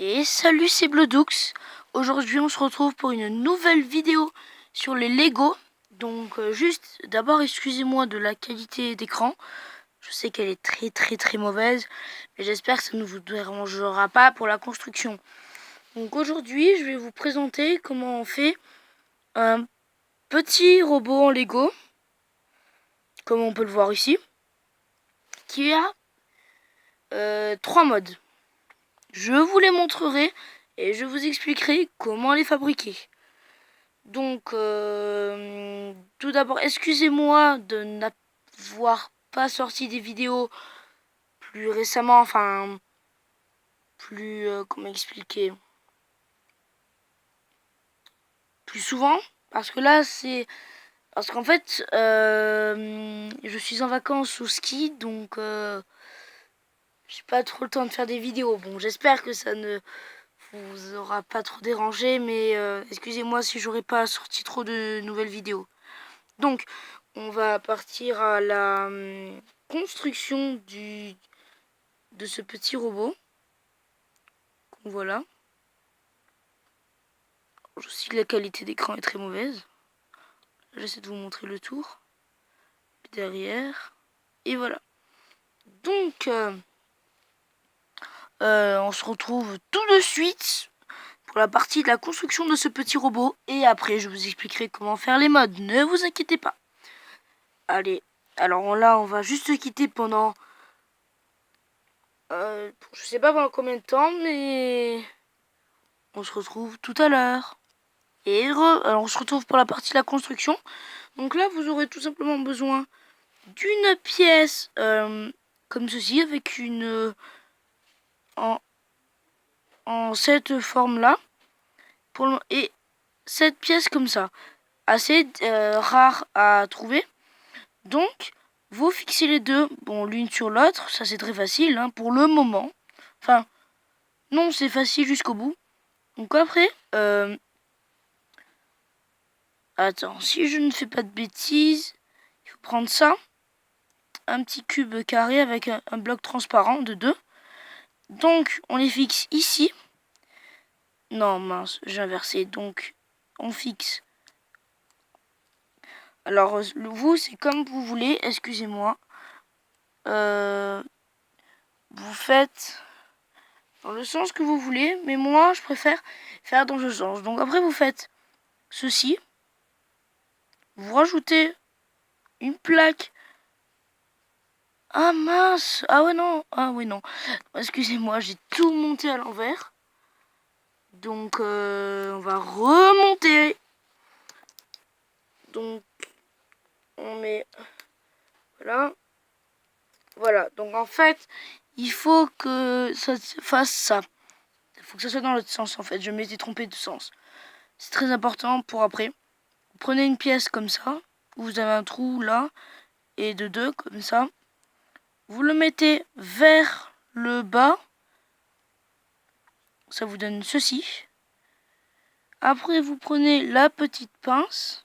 Et salut, c'est Bloodux. Aujourd'hui on se retrouve pour une nouvelle vidéo sur les Lego. Donc juste d'abord excusez-moi de la qualité d'écran. Je sais qu'elle est très mauvaise, mais j'espère que ça ne vous dérangera pas pour la construction. Donc aujourd'hui je vais vous présenter comment on fait un petit robot en Lego, comme on peut le voir ici, qui a 3 modes. Je vous les montrerai et je vous expliquerai comment les fabriquer. Donc, tout d'abord, excusez-moi de n'avoir pas sorti des vidéos plus récemment, enfin, plus, comment expliquer, plus souvent, parce que là, parce qu'en fait, je suis en vacances au ski, donc, j'ai pas trop le temps de faire des vidéos. Bon, j'espère que ça ne vous aura pas trop dérangé, mais excusez-moi si j'aurais pas sorti trop de nouvelles vidéos. Donc, on va partir à la construction de ce petit robot. Voilà. Je sais que la qualité d'écran est très mauvaise. J'essaie de vous montrer le tour. Derrière. Et voilà. Donc, on se retrouve tout de suite pour la partie de la construction de ce petit robot. Et après, je vous expliquerai comment faire les modes. Ne vous inquiétez pas. Allez. Alors là, on va juste se quitter pendant... je sais pas pendant combien de temps, mais... on se retrouve tout à l'heure. Alors on se retrouve pour la partie de la construction. Donc là, vous aurez tout simplement besoin d'une pièce comme ceci, avec une... en cette forme-là. Et cette pièce comme ça. Assez rare à trouver. Donc, vous fixez les deux, bon, l'une sur l'autre. Ça, c'est très facile, hein, pour le moment. Enfin, non, c'est facile jusqu'au bout. Donc après... attends, si je ne fais pas de bêtises, il faut prendre ça, un petit cube carré avec un bloc transparent de 2. Donc, on les fixe ici. Non, mince, j'ai inversé. Donc, on fixe. Alors, vous, c'est comme vous voulez, excusez-moi. Vous faites dans le sens que vous voulez, mais moi, je préfère faire dans ce sens. Donc, après, vous faites ceci. Vous rajoutez une plaque. Ah mince! Ah ouais non! Ah oui non! Excusez-moi, j'ai tout monté à l'envers. Donc on va remonter. Donc on met... voilà. Voilà. Donc en fait, il faut que ça fasse ça. Il faut que ça soit dans l'autre sens en fait. Je m'étais trompé de sens. C'est très important pour après. Vous prenez une pièce comme ça. Vous avez un trou là. Et de 2 comme ça. Vous le mettez vers le bas. Ça vous donne ceci. Après, vous prenez la petite pince.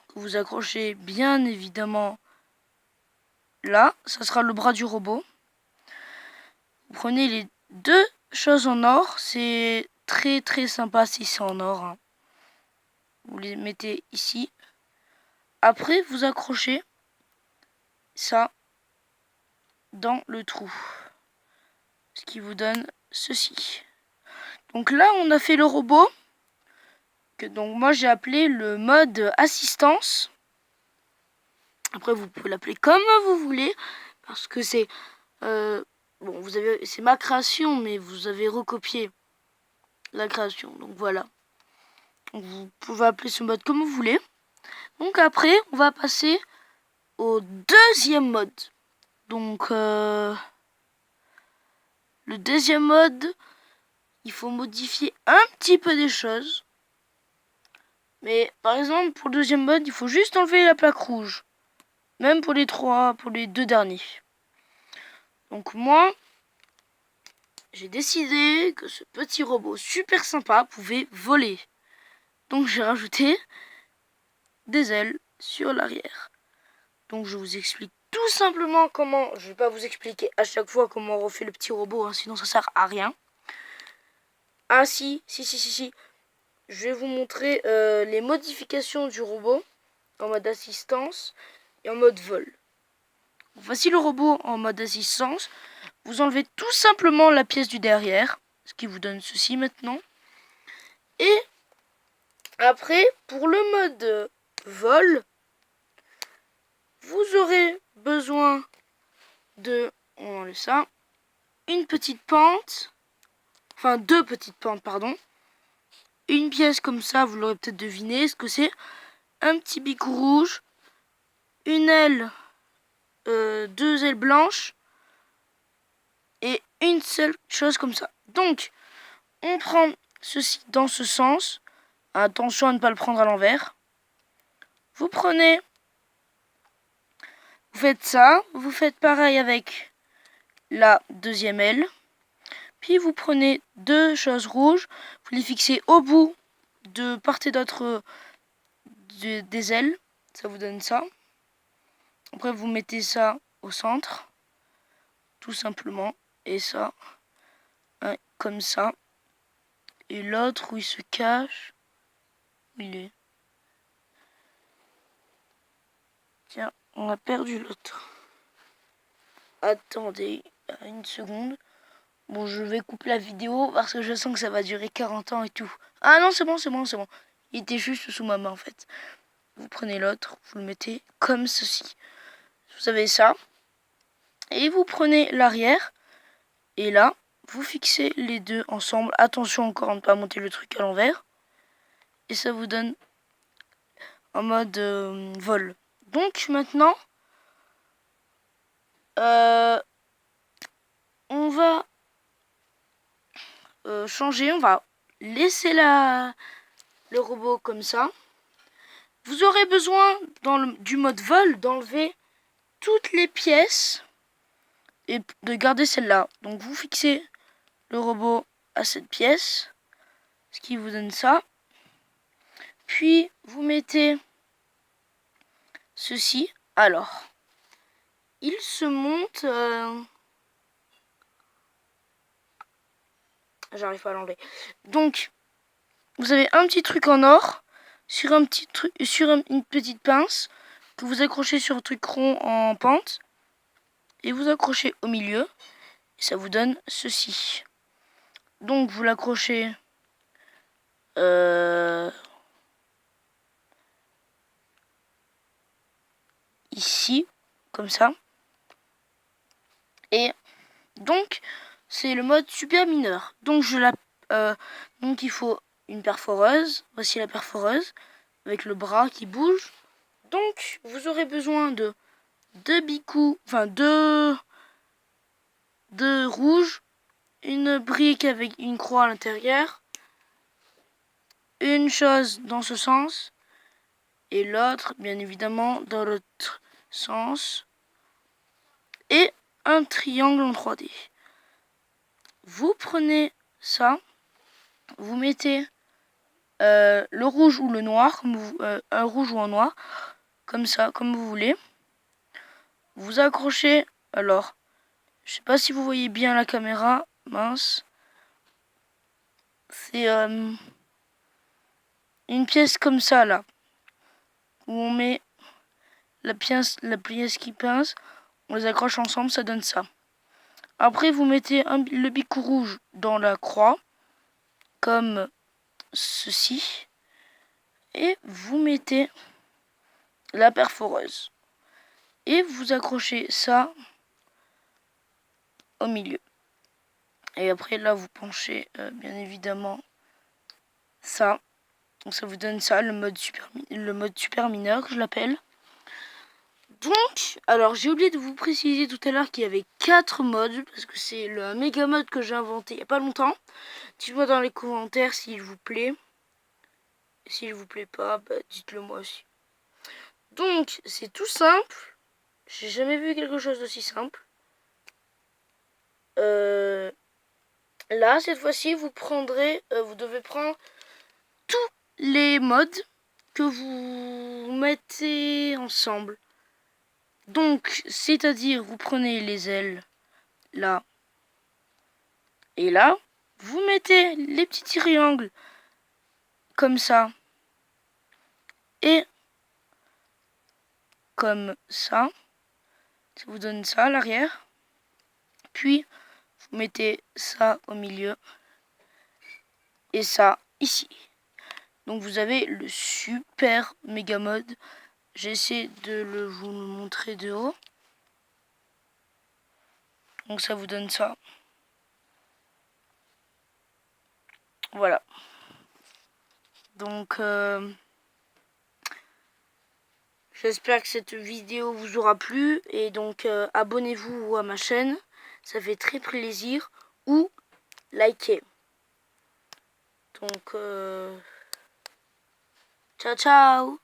Que vous accrochez bien évidemment là. Ça sera le bras du robot. Vous prenez les deux choses en or. C'est très sympa si c'est en or. Hein. Vous les mettez ici. Après, vous accrochez ça dans le trou. Ce qui vous donne ceci. Donc là, on a fait le robot. Que donc moi, j'ai appelé le mode assistance. Après, vous pouvez l'appeler comme vous voulez. Parce que c'est... bon, c'est ma création, mais vous avez recopié la création. Donc voilà. Donc, vous pouvez appeler ce mode comme vous voulez. Donc après, on va passer au deuxième mode. Donc, le deuxième mode, il faut modifier un petit peu des choses. Mais par exemple, pour le deuxième mode, il faut juste enlever la plaque rouge. Même pour les deux derniers. Donc moi, j'ai décidé que ce petit robot super sympa pouvait voler. Donc j'ai rajouté des ailes sur l'arrière. Donc je vous explique tout simplement comment... Je vais pas vous expliquer à chaque fois comment on refait le petit robot, hein, sinon ça sert à rien. Ah si. Je vais vous montrer les modifications du robot en mode assistance et en mode vol. Voici le robot en mode assistance. Vous enlevez tout simplement la pièce du derrière, ce qui vous donne ceci maintenant. Et après, pour le mode vol, vous aurez besoin de, on enlève ça, une petite pente, enfin 2 petites pentes, pardon. Une pièce comme ça, vous l'aurez peut-être deviné ce que c'est. Un petit bicou rouge, une aile, 2 ailes blanches et une seule chose comme ça. Donc, on prend ceci dans ce sens. Attention à ne pas le prendre à l'envers. Vous prenez, vous faites ça, vous faites pareil avec la deuxième aile. Puis vous prenez 2 choses rouges, vous les fixez au bout de part et d'autre des ailes. Ça vous donne ça. Après vous mettez ça au centre, tout simplement. Et ça, hein, comme ça. Et l'autre où il se cache, où il est. Tiens, on a perdu l'autre. Attendez une seconde. Bon, je vais couper la vidéo parce que je sens que ça va durer 40 ans et tout. Ah non, c'est bon. Il était juste sous ma main en fait. Vous prenez l'autre, vous le mettez comme ceci. Vous avez ça. Et vous prenez l'arrière. Et là, vous fixez les deux ensemble. Attention encore à ne pas monter le truc à l'envers. Et ça vous donne en mode vol. Donc maintenant, on va changer. On va laisser le robot comme ça. Vous aurez besoin du mode vol d'enlever toutes les pièces et de garder celle-là. Donc vous fixez le robot à cette pièce, ce qui vous donne ça. Puis vous mettez ceci. Alors, il se monte. J'arrive pas à l'enlever. Donc, vous avez un petit truc en or sur un petit truc, sur une petite pince que vous accrochez sur un truc rond en pente et vous accrochez au milieu. Et ça vous donne ceci. Donc vous l'accrochez ici, comme ça. Et donc c'est le mode super mineur. Donc donc il faut une perforeuse. Voici la perforeuse avec le bras qui bouge. Donc vous aurez besoin de 2 bicous, enfin deux rouges, une brique avec une croix à l'intérieur, une chose dans ce sens et l'autre bien évidemment dans l'autre sens et un triangle en 3D. Vous prenez ça, vous mettez le rouge ou le noir, un rouge ou un noir, comme ça, comme vous voulez. Vous accrochez, alors, je sais pas si vous voyez bien la caméra, mince. C'est une pièce comme ça là, où on met la pièce qui pince, on les accroche ensemble, ça donne ça. Après, vous mettez le bicou rouge dans la croix, comme ceci, et vous mettez la perforeuse. Et vous accrochez ça au milieu. Et après, là, vous penchez, bien évidemment, ça. Donc, ça vous donne ça, le mode super mineur, je l'appelle. Donc, alors j'ai oublié de vous préciser tout à l'heure qu'il y avait 4 modes, parce que c'est le méga mode que j'ai inventé il n'y a pas longtemps. Dites-moi dans les commentaires s'il vous plaît. Et s'il vous plaît pas, bah, dites-le moi aussi. Donc, c'est tout simple. J'ai jamais vu quelque chose d'aussi simple. Là, cette fois-ci, vous devez prendre tous les modes que vous mettez ensemble. Donc, c'est-à-dire, vous prenez les ailes là et là, vous mettez les petits triangles comme ça et comme ça. Ça vous donne ça à l'arrière. Puis vous mettez ça au milieu et ça ici. Donc vous avez le super méga mode. J'essaie de vous le montrer de haut. Donc ça vous donne ça. Voilà. Donc j'espère que cette vidéo vous aura plu. Et donc abonnez-vous à ma chaîne. Ça fait très plaisir. Ou likez. Donc ciao ciao.